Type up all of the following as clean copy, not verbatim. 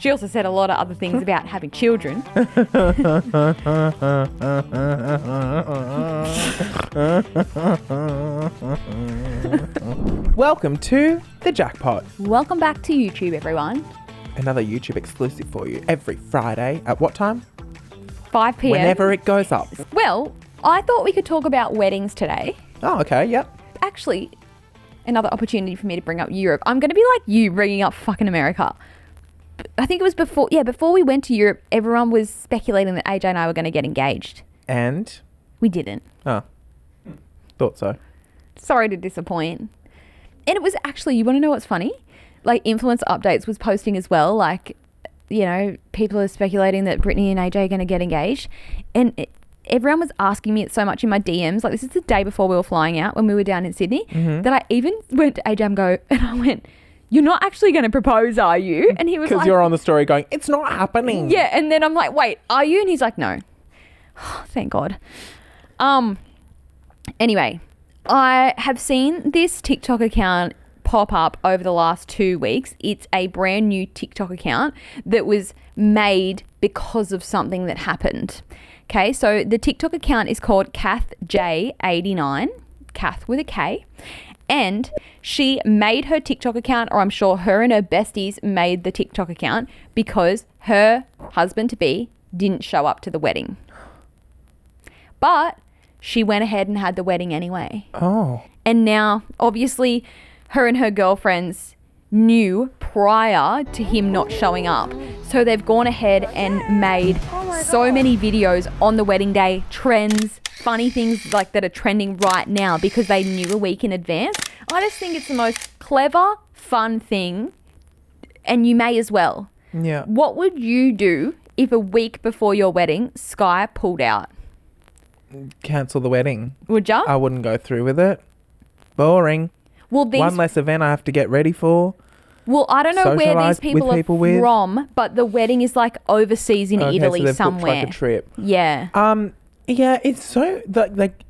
She also said a lot of other things about having children. Welcome to the Jackpot. Welcome back to YouTube, everyone. Another YouTube exclusive for you every Friday at what time? 5 p.m. Whenever it goes up. Well, I thought we could talk about weddings today. Oh, okay, yep. Actually, another opportunity for me to bring up Europe. I'm going to be like you bringing up fucking America. I think it was before we went to Europe, everyone was speculating that AJ and I were going to get engaged. And? We didn't. Oh, thought so. Sorry to disappoint. And it was actually, you want to know what's funny? Like, Influence Updates was posting as well, like, you know, people are speculating that Brittney and AJ are going to get engaged. And everyone was asking me it so much in my DMs. Like, this is the day before we were flying out when we were down in Sydney, that I even went to AJ and I went, "You're not actually going to propose, are you?" And he was like, because you're on the story going, "It's not happening." Yeah, and then I'm like, "Wait, are you?" And he's like, "No." Thank God. Anyway, I have seen this TikTok account pop up over the last 2 weeks. It's a brand new TikTok account that was made because of something that happened. Okay, so the TikTok account is called KathJ89, Kath with a K. And she made her TikTok account, or I'm sure her and her besties made the TikTok account because her husband-to-be didn't show up to the wedding. But she went ahead and had the wedding anyway. Oh. And now, obviously, her and her girlfriends knew prior to him not showing up. So they've gone ahead and made so many videos on the wedding day, trends, funny things like that are trending right now because they knew a week in advance. I just think it's the most clever, fun thing, and you may as well. Yeah. What would you do if a week before your wedding, Sky pulled out? Cancel the wedding. Would ya? I wouldn't go through with it. Boring. Well, One less event I have to get ready for. Well, I don't know where these Socialise people with are people with. from, but the wedding is like overseas in Italy so they've somewhere. booked like a trip. Yeah. Yeah, it's so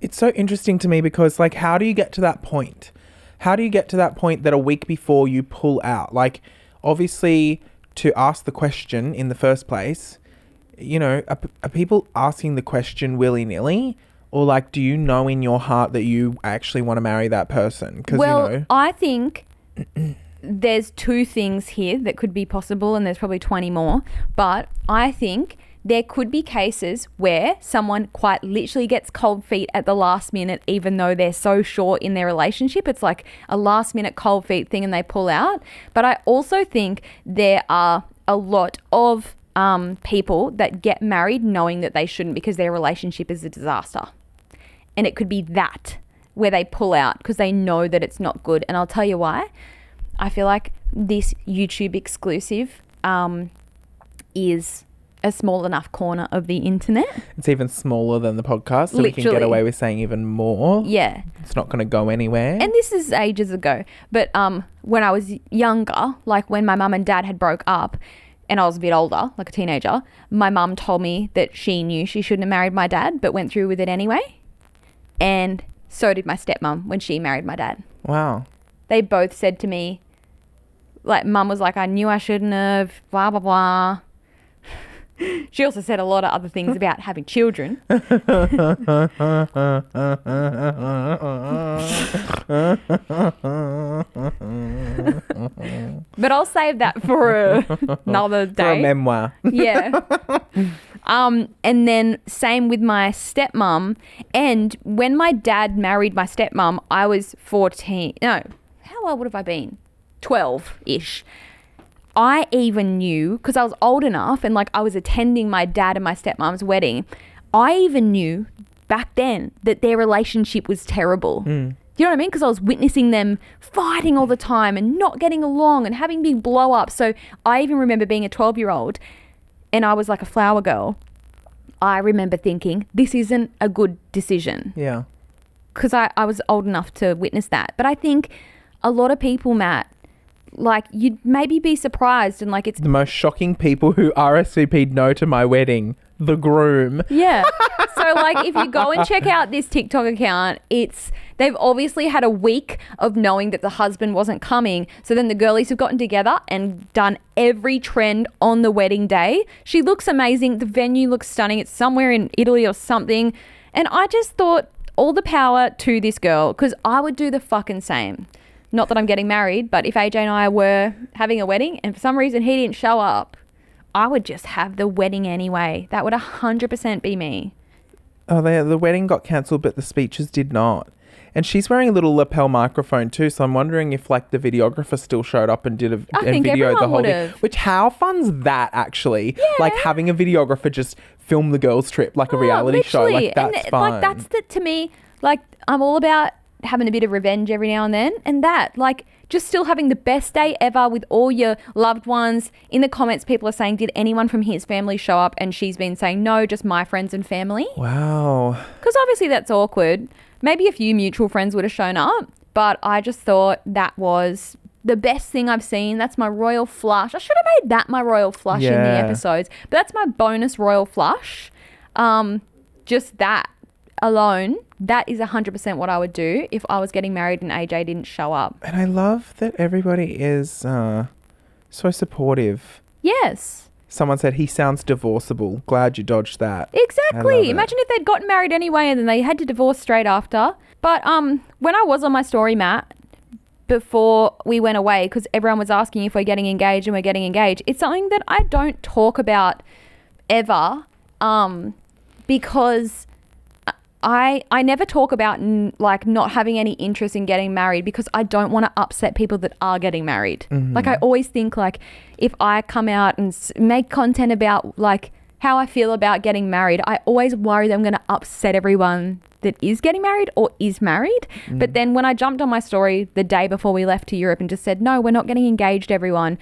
it's so interesting to me because like, how do you get to that point? How do you get to that point that a week before you pull out? Like, obviously, to ask the question in the first place, you know, are people asking the question willy-nilly? Or like, do you know in your heart that you actually want to marry that person? 'Cause, Well, you know, I think there's two things here that could be possible, and there's probably 20 more. But I think there could be cases where someone quite literally gets cold feet at the last minute, even though they're so short in their relationship. It's like a last minute cold feet thing and they pull out. But I also think there are a lot of people that get married knowing that they shouldn't because their relationship is a disaster. And it could be that where they pull out because they know that it's not good. And I'll tell you why. I feel like this YouTube exclusive is a small enough corner of the internet. it's even smaller than the podcast, so we can get Literally. away with saying even more. Yeah. It's not going to go anywhere. And this is ages ago. But when I was younger, like when my mum and dad had broke up and I was a bit older, like a teenager, my mum told me that she knew she shouldn't have married my dad but went through with it anyway. And so did my stepmom when she married my dad. Wow. They both said to me, like, mum was like, "I knew I shouldn't have, blah, blah, blah." She also said a lot of other things about having children. But I'll save that for another day. For a memoir. Yeah. And then same with my stepmom. And when my dad married my stepmom, I was 14. No, how old would have I been? 12-ish. I even knew, because I was old enough and like I was attending my dad and my stepmom's wedding, I even knew back then that their relationship was terrible. Do you know what I mean? Because I was witnessing them fighting all the time and not getting along and having big blow ups. So I even remember being a 12-year-old and I was like a flower girl. I remember thinking, this isn't a good decision. Yeah. Because I was old enough to witness that. But I think a lot of people, Matt, like, you'd maybe be surprised, and like, it's The most shocking people who RSVP'd no to my wedding, the groom. yeah. So like, if you go and check out this TikTok account, they've obviously had a week of knowing that the husband wasn't coming. So then the girlies have gotten together and done every trend on the wedding day. She looks amazing. The venue looks stunning. It's somewhere in Italy or something. And I just thought, all the power to this girl, because I would do the fucking same. Not that I'm getting married, but if AJ and I were having a wedding and for some reason he didn't show up, I would just have the wedding anyway. That would 100% be me. Oh, the wedding got cancelled, but the speeches did not. And she's wearing a little lapel microphone too, so I'm wondering if like the videographer still showed up and did and videoed the whole thing. Which, how fun's that actually? Yeah. Like having a videographer just film the girls' trip like a reality show. Like that's fun. Like that's to me, like I'm all about having a bit of revenge every now and then, and that like just still having the best day ever with all your loved ones. In the comments, people are saying, did anyone from his family show up? And she's been saying, no, just my friends and family. Wow. Because obviously that's awkward. Maybe a few mutual friends would have shown up, but I just thought that was the best thing I've seen. That's my royal flush. I should have made that my royal flush in the episodes, but that's my bonus royal flush. Just that alone, that is 100% what I would do if I was getting married and AJ didn't show up. And I love that everybody is so supportive. Yes. Someone said he sounds divorceable. Glad you dodged that. Exactly. Imagine if they'd gotten married anyway and then they had to divorce straight after. But when I was on my story, Matt, before we went away, because everyone was asking if we're getting engaged and we're getting engaged, it's something that I don't talk about ever, because I never talk about like not having any interest in getting married, because I don't want to upset people that are getting married. Mm-hmm. Like I always think like if I come out and make content about like how I feel about getting married, I always worry that I'm going to upset everyone that is getting married or is married. But then when I jumped on my story the day before we left to Europe and just said, no, we're not getting engaged, everyone,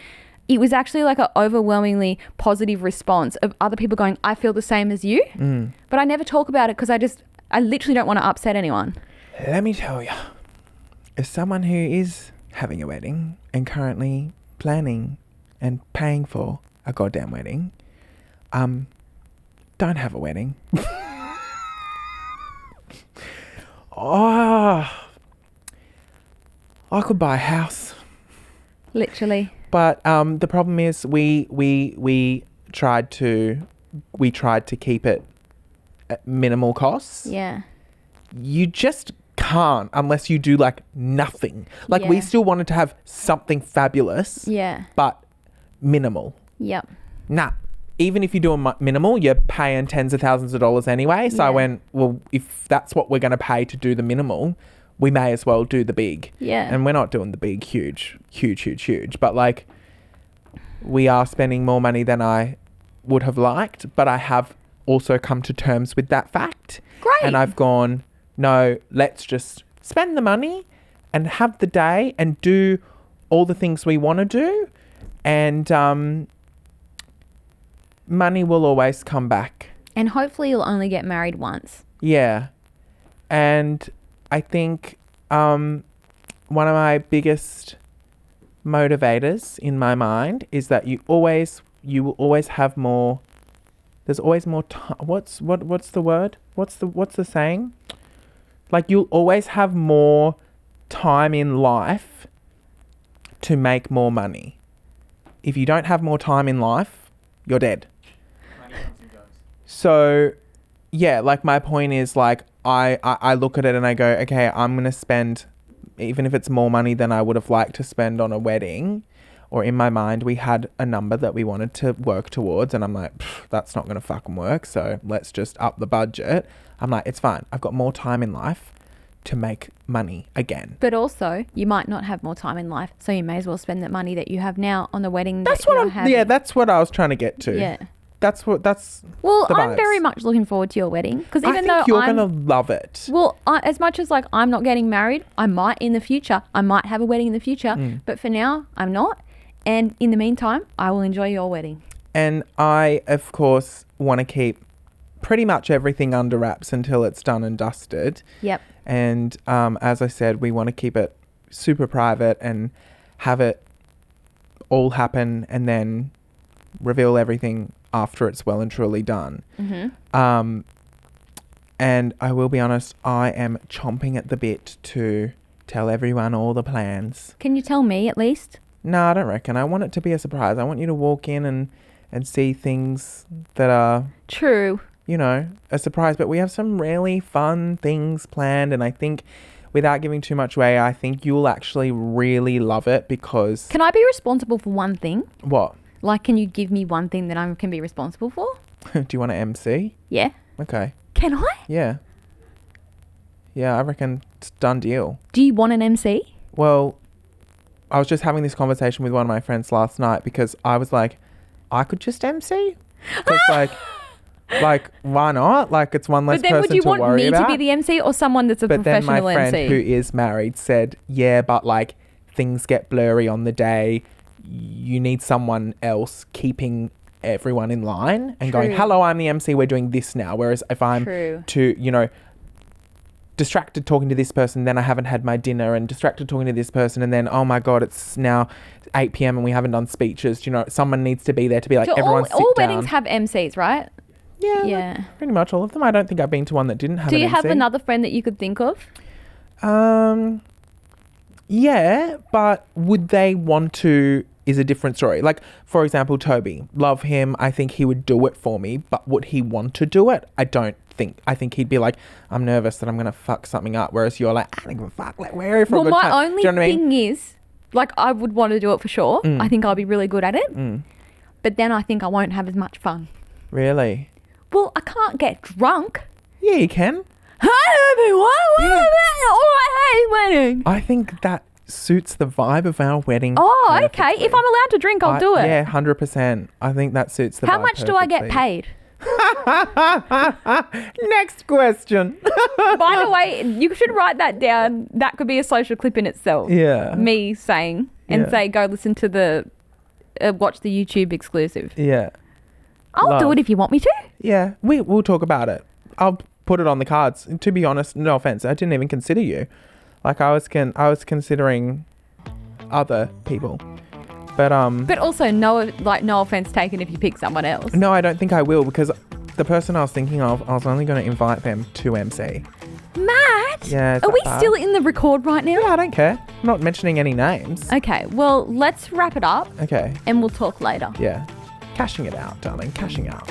it was actually like an overwhelmingly positive response of other people going, I feel the same as you. But I never talk about it because I literally don't want to upset anyone. Let me tell you, as someone who is having a wedding and currently planning and paying for a goddamn wedding, don't have a wedding. Oh, I could buy a house. Literally. But the problem is we tried to keep it at minimal costs. Yeah. You just can't unless you do like nothing. Like we still wanted to have something fabulous. Yeah. But minimal. Yep. Nah. Even if you do a minimal, you're paying tens of thousands of dollars anyway. So I went, well, if that's what we're going to pay to do the minimal, we may as well do the big. Yeah. And we're not doing the big, huge. But like, we are spending more money than I would have liked. But I have also come to terms with that fact. Great. And I've gone, no, let's just spend the money and have the day and do all the things we want to do. And money will always come back. And hopefully you'll only get married once. Yeah. And I think one of my biggest motivators in my mind is that you will always have more. There's always more time. What's the word? What's the saying? Like you'll always have more time in life to make more money. If you don't have more time in life, you're dead. So, yeah, like my point is like I look at it and I go, okay, I'm going to spend, even if it's more money than I would have liked to spend on a wedding, or in my mind we had a number that we wanted to work towards and I'm like, that's not going to fucking work. So let's just up the budget. I'm like, it's fine. I've got more time in life to make money again. But also, you might not have more time in life, so you may as well spend that money that you have now on the wedding. That's what that's what I was trying to get to. Yeah. Well, I'm very much looking forward to your wedding because I think you're gonna love it. Well, as much as like I'm not getting married, I might in the future. I might have a wedding in the future, but for now, I'm not. And in the meantime, I will enjoy your wedding. And I, of course, want to keep pretty much everything under wraps until it's done and dusted. Yep. And as I said, we want to keep it super private and have it all happen and then reveal everything after it's well and truly done. Mm-hmm. And I will be honest, I am chomping at the bit to tell everyone all the plans. Can you tell me at least? No, I don't reckon. I want it to be a surprise. I want you to walk in and see things that are... True. You know, a surprise. But we have some really fun things planned. And I think, without giving too much away, I think you'll actually really love it because... Can I be responsible for one thing? What? Like, can you give me one thing that I can be responsible for? Do you want to MC? Yeah. Okay. Can I? Yeah. Yeah, I reckon it's done deal. Do you want an MC? Well, I was just having this conversation with one of my friends last night because I was like, I could just MC. Because like, why not? Like, it's one less person to worry about. But then would you want me to be the MC or someone that's a professional MC? But then my friend who is married said, yeah, but like, things get blurry on the day. You need someone else keeping everyone in line and going, hello, I'm the MC, we're doing this now. Whereas if I'm distracted talking to this person, then I haven't had my dinner, and distracted talking to this person, and then, oh my God, it's now 8 p.m. and we haven't done speeches. You know, someone needs to be there to be like, so everyone sit down. All weddings have MCs, right? Yeah. Like, pretty much all of them. I don't think I've been to one that didn't have an MC. Do you have another friend that you could think of? Yeah, but would they want to... is a different story. Like, for example, Toby. Love him. I think he would do it for me. But would he want to do it? I don't think. I think he'd be like, I'm nervous that I'm going to fuck something up. Whereas you're like, I don't give a fuck. Like, we're here for a good time. Well, my only thing is, like, I would want to do it for sure. I think I'll be really good at it. But then I think I won't have as much fun. Really? Well, I can't get drunk. Yeah, you can. Hi, everyone. All right, hey, wedding. I think that suits the vibe of our wedding. Oh, perfectly. okay. If I'm allowed to drink, I'll do it. Yeah, 100%. I think that suits the vibe. How much do I get paid? Next question. By the way, you should write that down. That could be a social clip in itself. Yeah. Me saying and say, go listen to the, watch the YouTube exclusive. Yeah. I'll do it if you want me to. Yeah. We'll talk about it. I'll put it on the cards. To be honest, no offense, I didn't even consider you. Like, I was considering other people. But also no offense taken if you pick someone else. No, I don't think I will, because the person I was thinking of, I was only going to invite them to MC. Matt? Yeah. Are we still in the record right now? Yeah, I don't care. I'm not mentioning any names. Okay, well, let's wrap it up. Okay. And we'll talk later. Yeah. Cashing it out, darling. Cashing out.